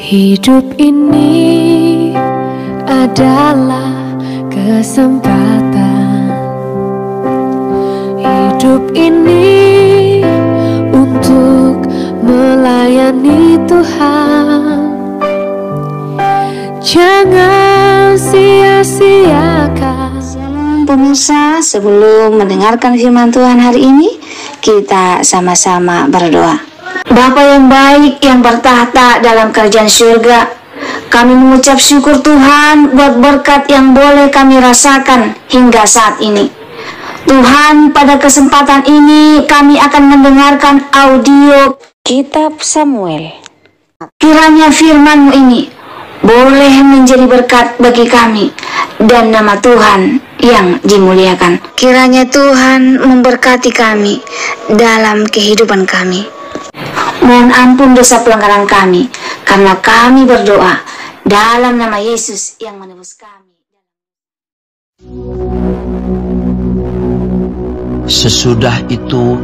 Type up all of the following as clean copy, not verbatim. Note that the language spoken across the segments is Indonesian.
Hidup ini adalah kesempatan. Hidup ini untuk melayani Tuhan. Jangan sia-siakan. Shalom pemirsa, sebelum mendengarkan firman Tuhan hari ini, kita sama-sama berdoa. Bapa yang baik yang bertahta dalam kerajaan surga, kami mengucap syukur Tuhan buat berkat yang boleh kami rasakan hingga saat ini. Tuhan, pada kesempatan ini kami akan mendengarkan audio Kitab Samuel. Kiranya firman-Mu ini boleh menjadi berkat bagi kami dan nama Tuhan yang dimuliakan. Kiranya Tuhan memberkati kami dalam kehidupan kami. Mohon ampun dosa pelanggaran kami, karena kami berdoa dalam nama Yesus yang menebus kami. Sesudah itu,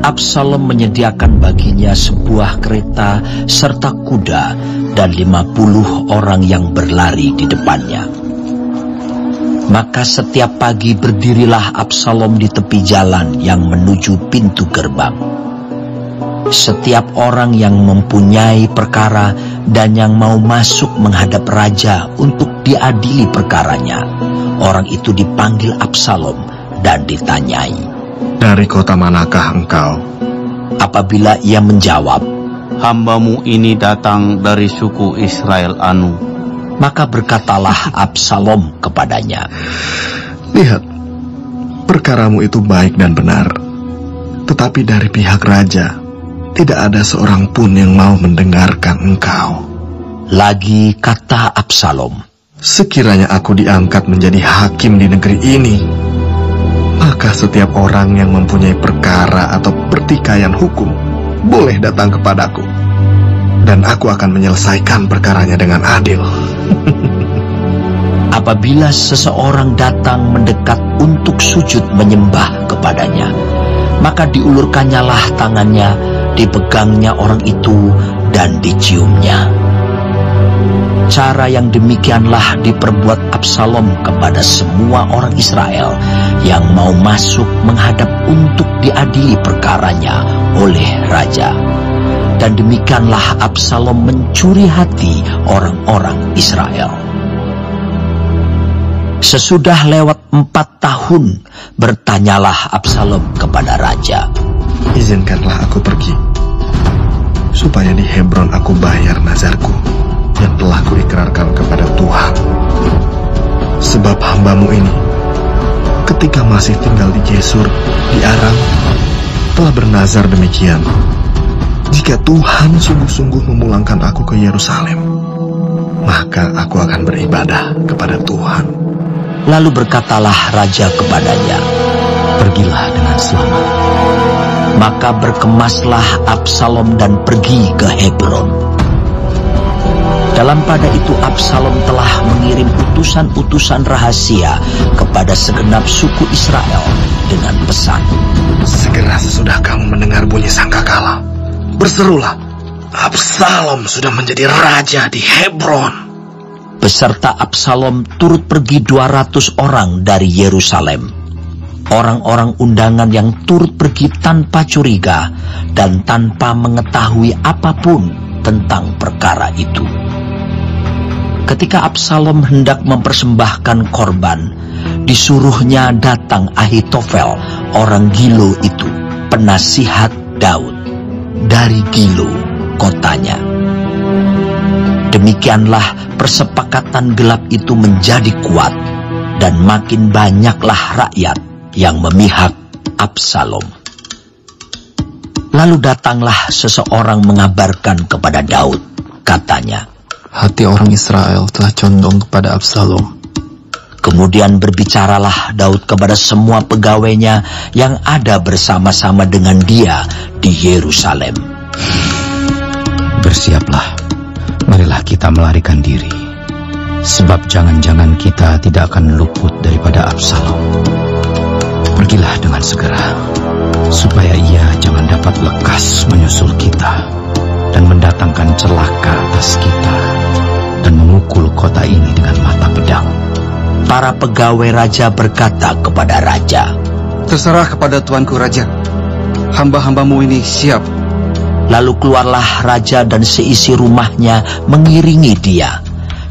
Absalom menyediakan baginya sebuah kereta serta kuda dan 50 orang yang berlari di depannya. Maka setiap pagi berdirilah Absalom di tepi jalan yang menuju pintu gerbang. Setiap orang yang mempunyai perkara dan yang mau masuk menghadap raja untuk diadili perkaranya, orang itu dipanggil Absalom dan ditanyai, "Dari kota manakah engkau?" Apabila ia menjawab, "Hambamu ini datang dari suku Israel anu." Maka berkatalah Absalom kepadanya, "Lihat, perkaramu itu baik dan benar, tetapi dari pihak raja tidak ada seorang pun yang mau mendengarkan engkau." Lagi kata Absalom, "Sekiranya aku diangkat menjadi hakim di negeri ini, maka setiap orang yang mempunyai perkara atau pertikaian hukum boleh datang kepadaku, dan aku akan menyelesaikan perkaranya dengan adil." Apabila seseorang datang mendekat untuk sujud menyembah kepadanya, maka diulurkannyalah tangannya, dipegangnya orang itu dan diciumnya. Cara yang demikianlah diperbuat Absalom kepada semua orang Israel yang mau masuk menghadap untuk diadili perkaranya oleh raja. Dan demikianlah Absalom mencuri hati orang-orang Israel. Sesudah lewat 4 tahun, bertanyalah Absalom kepada raja, "Izinkanlah aku pergi, supaya di Hebron aku bayar nazarku yang telah kuikrarkan kepada Tuhan. Sebab hambamu ini, ketika masih tinggal di Gesur, di Aram, telah bernazar demikian, jika Tuhan sungguh-sungguh memulangkan aku ke Yerusalem, maka aku akan beribadah kepada Tuhan." Lalu berkatalah raja kepadanya, "Pergilah dengan selamat." Maka berkemaslah Absalom dan pergi ke Hebron. Dalam pada itu Absalom telah mengirim utusan-utusan rahasia kepada segenap suku Israel dengan pesan, "Segera sesudah kamu mendengar bunyi sangkakala, berserulah, Absalom sudah menjadi raja di Hebron." Beserta Absalom turut pergi 200 orang dari Yerusalem. Orang-orang undangan yang turut pergi tanpa curiga dan tanpa mengetahui apapun tentang perkara itu. Ketika Absalom hendak mempersembahkan korban, disuruhnya datang Ahitofel, orang Gilo itu, penasihat Daud, dari Gilo, kotanya. Demikianlah persepakatan gelap itu menjadi kuat, dan makin banyaklah rakyat yang memihak Absalom. Lalu datanglah seseorang mengabarkan kepada Daud, katanya, "Hati orang Israel telah condong kepada Absalom." Kemudian berbicaralah Daud kepada semua pegawainya yang ada bersama-sama dengan dia di Yerusalem. "Bersiaplah, marilah kita melarikan diri, sebab jangan-jangan kita tidak akan luput daripada Absalom. Pergilah dengan segera, supaya ia jangan dapat lekas menyusul kita dan mendatangkan mendatangkan celaka atas kita dan memukul kota ini dengan mata pedang. Para pegawai raja berkata kepada raja, "Terserah kepada tuanku raja. Hamba-hambamu ini siap." Lalu keluarlah raja dan seisi rumahnya mengiringi dia.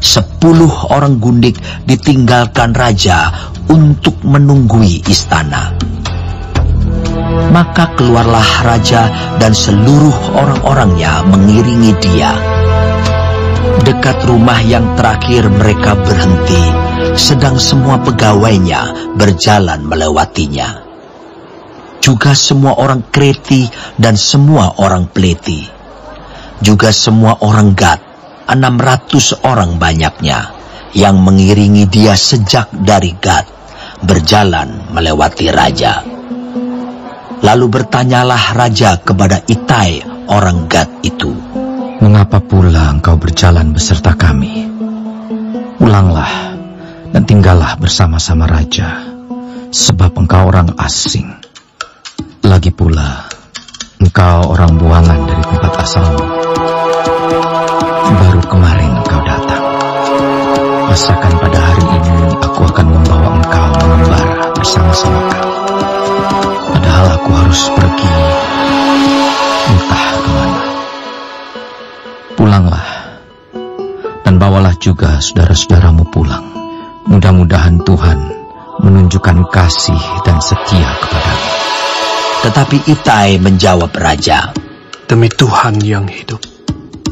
10 orang gundik ditinggalkan raja untuk menunggui istana. Maka keluarlah raja dan seluruh orang-orangnya mengiringi dia. Dekat rumah yang terakhir mereka berhenti, sedang semua pegawainya berjalan melewatinya. Juga semua orang Kreti dan semua orang Pleti. Juga semua orang Gad, 600 orang banyaknya, yang mengiringi dia sejak dari Gad, berjalan melewati raja. Lalu bertanyalah raja kepada Itai orang Gad itu, "Mengapa pula engkau berjalan beserta kami? Pulanglah dan tinggallah bersama-sama raja, sebab engkau orang asing. Lagi pula, engkau orang buangan dari tempat asalmu. Baru kemarin engkau datang. Masakan pada hari ini aku akan membawa engkau mengembara bersama-sama kami. Padahal aku harus pergi entah kemana. Pulanglah, dan bawalah juga saudara-saudaramu pulang. Mudah-mudahan Tuhan menunjukkan kasih dan setia kepadamu." Tetapi Itai menjawab raja, "Demi Tuhan yang hidup,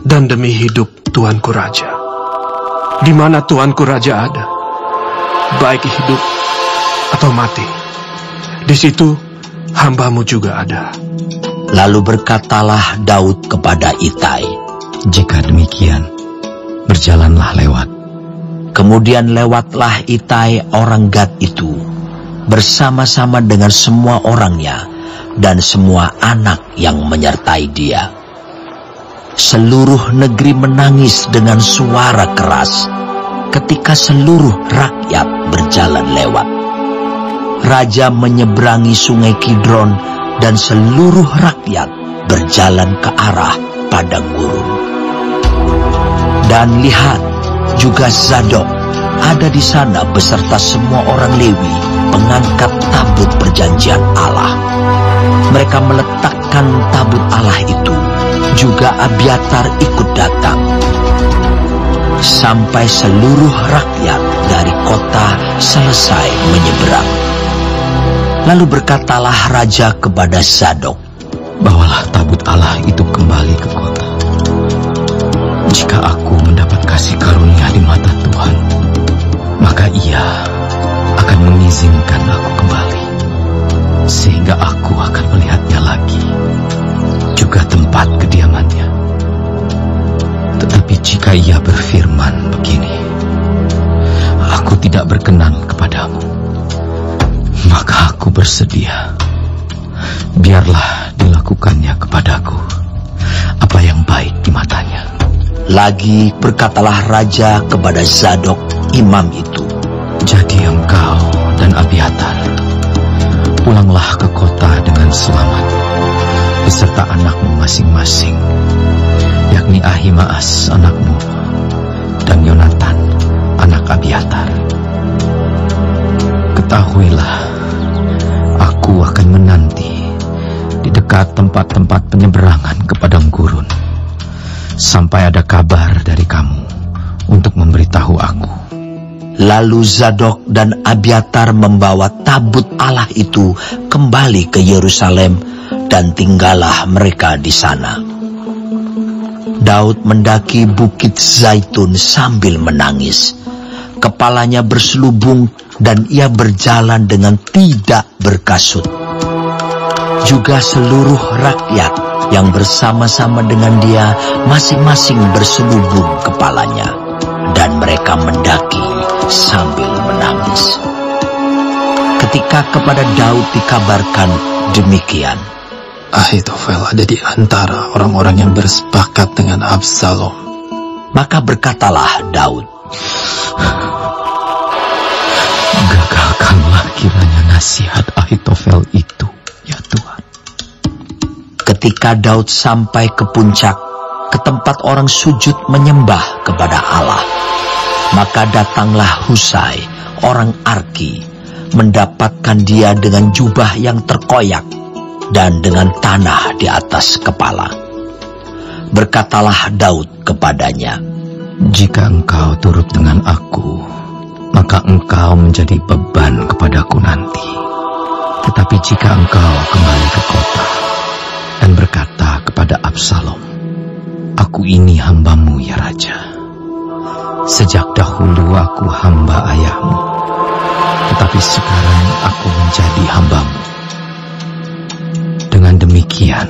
dan demi hidup tuanku raja, di mana tuanku raja ada, baik hidup atau mati, di situ hambamu juga ada." Lalu berkatalah Daud kepada Itai, "Jika demikian, berjalanlah lewat." Kemudian lewatlah Itai orang Gad itu, bersama-sama dengan semua orangnya, dan semua anak yang menyertai dia. Seluruh negeri menangis dengan suara keras ketika seluruh rakyat berjalan lewat. Raja menyeberangi sungai Kidron dan seluruh rakyat berjalan ke arah padang gurun. Dan lihat, juga Zadok ada di sana beserta semua orang Lewi, pengangkat tabut perjanjian Allah. Mereka meletakkan tabut Allah itu, juga Abiatar ikut datang. Sampai seluruh rakyat dari kota selesai menyeberang. Lalu berkatalah raja kepada Zadok, "Bawalah tabut Allah itu kembali ke kota. Jika aku mendapat kasih karunia di mata Tuhan, maka Ia akan mengizinkan aku kembali, sehingga aku akan melihatnya lagi, juga tempat kediamannya. Tetapi jika Ia berfirman begini, aku tidak berkenan kepadamu, maka aku bersedia. Biarlah dilakukannya kepadaku apa yang baik di matanya." Lagi berkatalah raja kepada Zadok imam itu, "Jadi engkau dan Abiatar, pulanglah ke kota dengan selamat, beserta anakmu masing-masing, yakni Ahimaas anakmu, dan Yonatan anak Abiatar. Ketahuilah, aku akan menanti di dekat tempat-tempat penyeberangan ke padang gurun, sampai ada kabar dari kamu untuk memberitahu aku." Lalu Zadok dan Abiatar membawa tabut Allah itu kembali ke Yerusalem, dan tinggallah mereka di sana. Daud mendaki bukit Zaitun sambil menangis. Kepalanya berselubung dan ia berjalan dengan tidak berkasut. Juga seluruh rakyat yang bersama-sama dengan dia masing-masing berselubung kepalanya, dan mereka mendaki sambil menangis. Ketika kepada Daud dikabarkan demikian, Ahitofel ada di antara orang-orang yang bersepakat dengan Absalom. maka berkatalah Daud, "Gagalkanlah kiranya nasihat Ahitofel itu, ya Tuhan." Ketika Daud sampai ke puncak, ke tempat orang sujud menyembah kepada Allah. Maka datanglah Husai, orang Arki, mendapatkan dia dengan jubah yang terkoyak dan dengan tanah di atas kepala. Berkatalah Daud kepadanya, "Jika engkau turut dengan aku, maka engkau menjadi beban kepadaku nanti. Tetapi jika engkau kembali ke kota dan berkata kepada Absalom, 'Aku ini hambamu ya Raja. Sejak dahulu aku hamba ayahmu, tetapi sekarang aku menjadi hambamu.' Dengan demikian,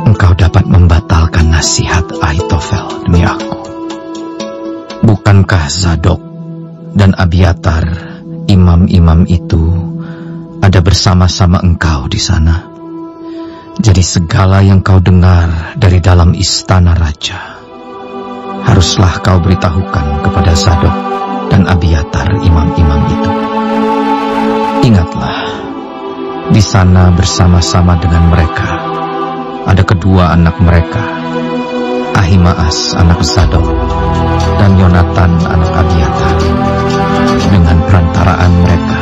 engkau dapat membatalkan nasihat Ahitofel demi aku. Bukankah Zadok dan Abiatar, imam-imam itu, ada bersama-sama engkau di sana? Jadi segala yang kau dengar dari dalam istana raja, haruslah kau beritahukan kepada Zadok dan Abiatar, imam-imam itu. Ingatlah, di sana bersama-sama dengan mereka ada kedua anak mereka, Ahimaas anak Zadok dan Yonatan anak Abiatar. Dengan perantaraan mereka,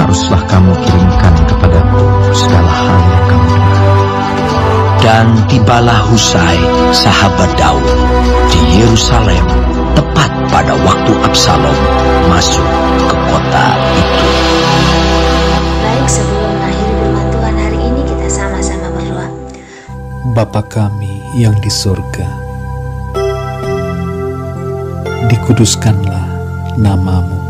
haruslah kamu kirimkan kepadaku segala hal yang kamu dengar." Dan tibalah Husai, sahabat Daud, di Yerusalem tepat pada waktu Absalom masuk ke kota itu. Baik, sebelum mengakhiri firman Tuhan hari ini, kita sama-sama berdoa. Bapa kami yang di surga, dikuduskanlah namamu.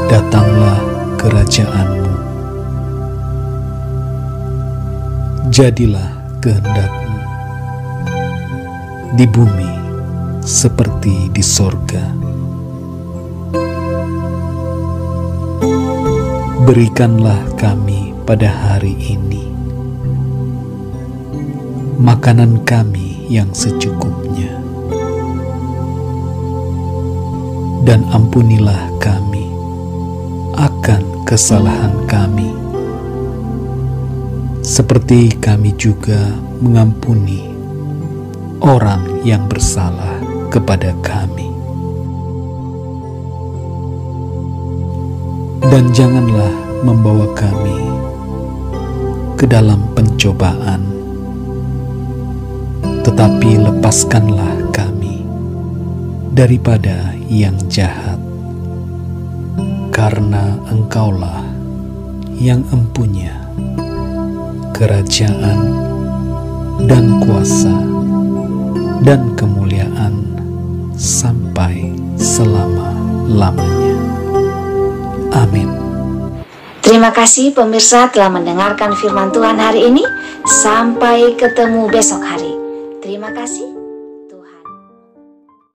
Datanglah kerajaanmu. Jadilah kehendakmu di bumi seperti di sorga. Berikanlah kami pada hari ini makanan kami yang secukupnya, dan ampunilah kami akan kesalahan kami, seperti kami juga mengampuni orang yang bersalah kepada kami. Dan janganlah membawa kami ke dalam pencobaan, tetapi lepaskanlah kami daripada yang jahat. Karena Engkaulah yang empunya kerajaan dan kuasa dan kemuliaan sampai selama-lamanya. Amin. Terima kasih pemirsa telah mendengarkan firman Tuhan hari ini. Sampai ketemu besok hari. Terima kasih.